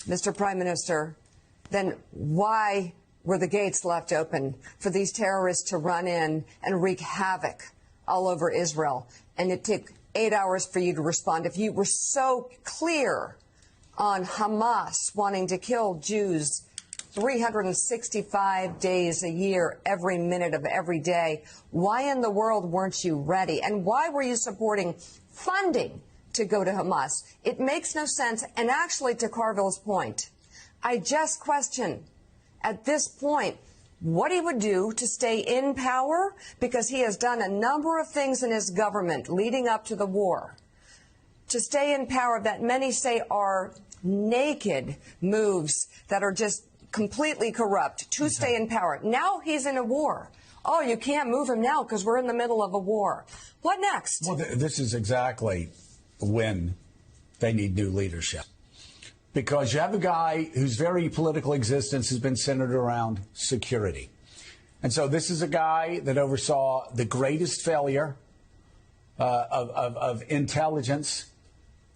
Mr. Prime Minister, then why were the gates left open for these terrorists to run in and wreak havoc all over Israel? And it took 8 hours for you to respond. If you were so clear on Hamas wanting to kill Jews 365 days a year, every minute of every day, why in the world weren't you ready? And why were you supporting funding to go to Hamas? It makes no sense. And actually, to Carville's point, I just question at this point what he would do to stay in power, because he has done a number of things in his government leading up to the war to stay in power that many say are naked moves that are just completely corrupt to stay in power. Now he's in a war. Oh, you can't move him now because we're in the middle of a war. What next? Well, this is exactly when they need new leadership. Because you have a guy whose very political existence has been centered around security. And so this is a guy that oversaw the greatest failure of intelligence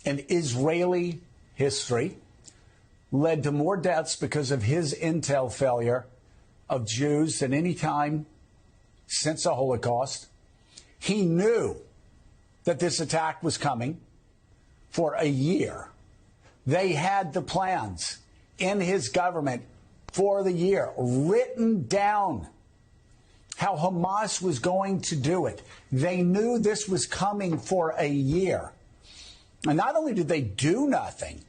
in Israeli history, led to more deaths because of his intel failure of Jews than any time since the Holocaust. He knew that this attack was coming for a year. They had the plans in his government for the year, written down how Hamas was going to do it. They knew this was coming for a year. And not only did they do nothing,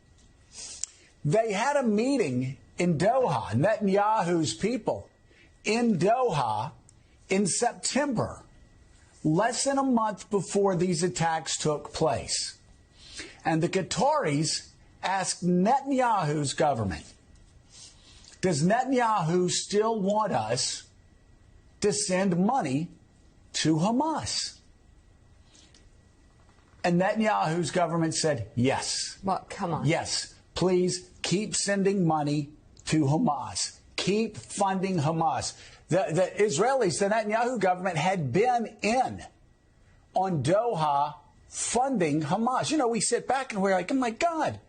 they had a meeting in Doha, Netanyahu's people, in Doha in September, less than a month before these attacks took place. And the Qataris asked Netanyahu's government, does Netanyahu still want us to send money to Hamas? And Netanyahu's government said, yes. Well, come on. Yes, please keep sending money to Hamas. Keep funding Hamas. The Israelis, the Netanyahu government, had been in on Doha funding Hamas. You know, we sit back and we're like, oh, my God,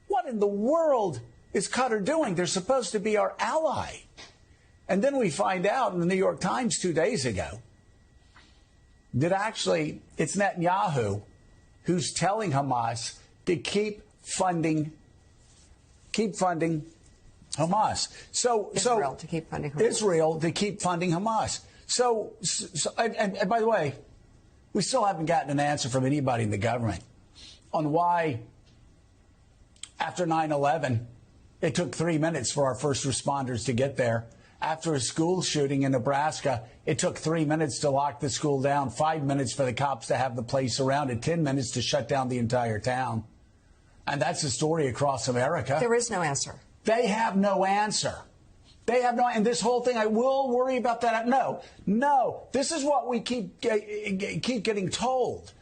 what in the world is Qatar doing? They're supposed to be our ally. And then we find out in the New York Times 2 days ago that actually it's Netanyahu who's telling Hamas to keep funding Hamas. Israel to keep funding Hamas. Israel to keep funding Hamas. And by the way, we still haven't gotten an answer from anybody in the government on why, after 9/11, it took 3 minutes for our first responders to get there. After a school shooting in Nebraska, it took 3 minutes to lock the school down, 5 minutes for the cops to have the place surrounded, 10 minutes to shut down the entire town. And that's the story across America. There is no answer. They have no answer. They have no, and this whole thing, I will worry about that. No, this is what we keep getting told.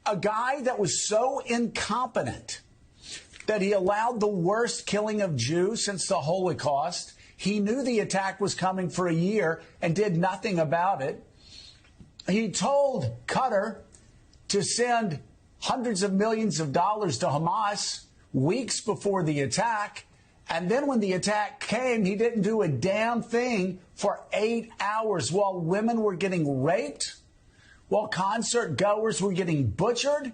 A guy that was so incompetent that he allowed the worst killing of Jews since the Holocaust. He knew the attack was coming for a year and did nothing about it. He told Qatar to send hundreds of millions of dollars to Hamas weeks before the attack. And then when the attack came, he didn't do a damn thing for 8 hours while women were getting raped, while concert goers were getting butchered,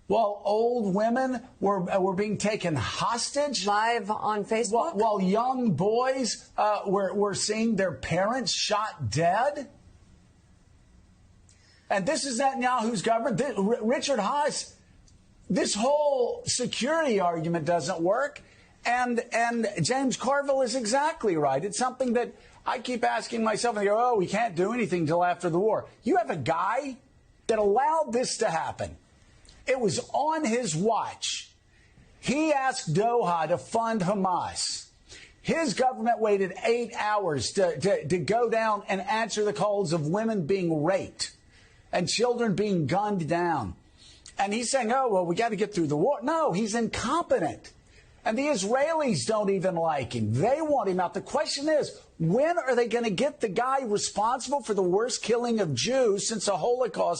while old women were being taken hostage. Live on Facebook? While young boys were seeing their parents shot dead. And this is Netanyahu's government. Richard Haas, this whole security argument doesn't work. And James Carville is exactly right. It's something that I keep asking myself, and they go, oh, we can't do anything until after the war. You have a guy that allowed this to happen. It was on his watch. He asked Doha to fund Hamas. His government waited 8 hours to go down and answer the calls of women being raped and children being gunned down. And he's saying, oh, well, we got to get through the war. No, he's incompetent. And the Israelis don't even like him. They want him out. The question is, when are they going to get the guy responsible for the worst killing of Jews since the Holocaust?